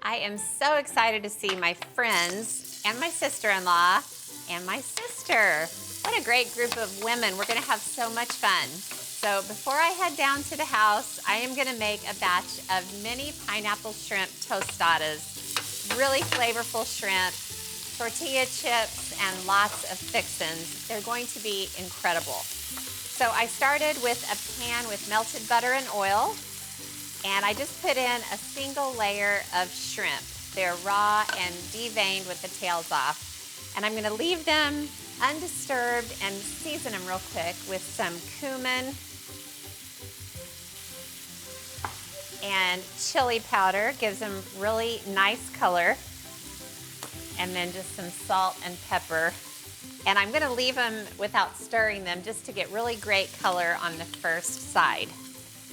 I am so excited to see my friends and my sister-in-law and my sister. What a great group of women. We're gonna have so much fun. So before I head down to the house, I am gonna make a batch of mini pineapple shrimp tostadas. Really flavorful shrimp, tortilla chips, and lots of fixins. They're going to be incredible. So I started with a pan with melted butter and oil, and I just put in a single layer of shrimp. They're raw and deveined with the tails off. And I'm gonna leave them undisturbed and season them real quick with some cumin and chili powder. Gives them really nice color. And then just some salt and pepper. And I'm gonna leave them without stirring them just to get really great color on the first side.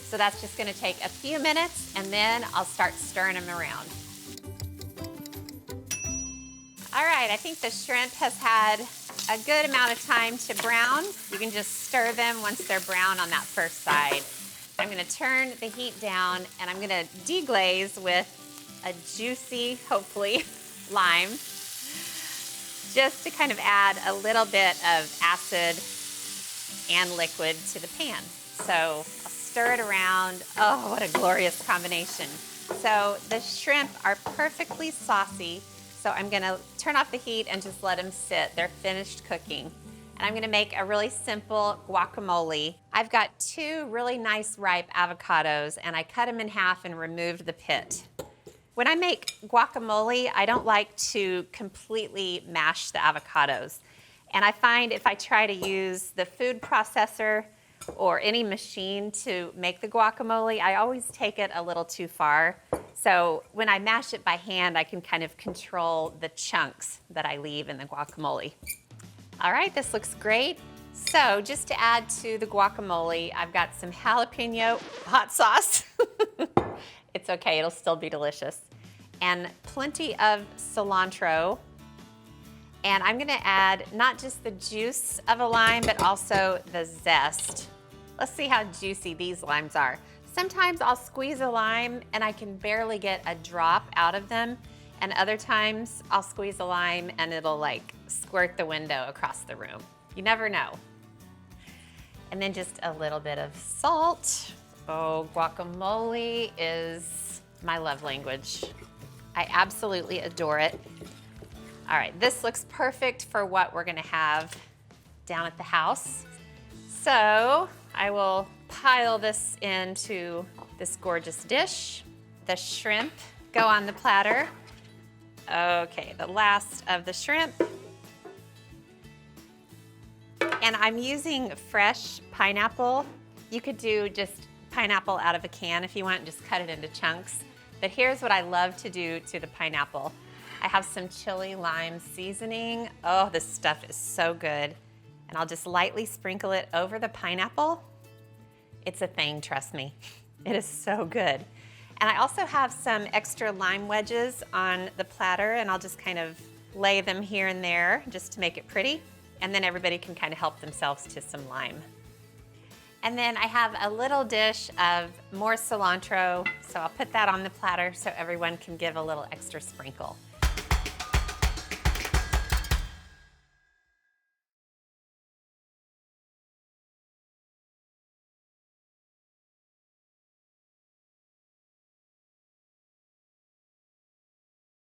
So that's just gonna take a few minutes, and then I'll start stirring them around. All right, I think the shrimp has had a good amount of time to brown. You can just stir them once they're brown on that first side. I'm gonna turn the heat down, and I'm gonna deglaze with a juicy, hopefully, lime, just to kind of add a little bit of acid and liquid to the pan. So I'll stir it around. Oh, what a glorious combination. So the shrimp are perfectly saucy, so I'm gonna turn off the heat and just let them sit. They're finished cooking. And I'm gonna make a really simple guacamole. I've got 2 really nice ripe avocados, and I cut them in half and removed the pit. When I make guacamole, I don't like to completely mash the avocados. And I find if I try to use the food processor or any machine to make the guacamole, I always take it a little too far. So when I mash it by hand, I can kind of control the chunks that I leave in the guacamole. All right, this looks great. So just to add to the guacamole, I've got some jalapeno hot sauce. It's okay, it'll still be delicious. And plenty of cilantro. And I'm gonna add not just the juice of a lime, but also the zest. Let's see how juicy these limes are. Sometimes I'll squeeze a lime and I can barely get a drop out of them. And other times I'll squeeze a lime and it'll like squirt the window across the room. You never know. And then just a little bit of salt. Oh, guacamole is my love language. I absolutely adore it. All right, this looks perfect for what we're gonna have down at the house. So I will pile this into this gorgeous dish. The shrimp go on the platter. Okay, the last of the shrimp. And I'm using fresh pineapple. You could do just pineapple out of a can if you want, and just cut it into chunks. But here's what I love to do to the pineapple. I have some chili lime seasoning. Oh, this stuff is so good. And I'll just lightly sprinkle it over the pineapple. It's a thing, trust me. It is so good. And I also have some extra lime wedges on the platter, and I'll just kind of lay them here and there just to make it pretty. And then everybody can kind of help themselves to some lime. And then I have a little dish of more cilantro, so I'll put that on the platter so everyone can give a little extra sprinkle.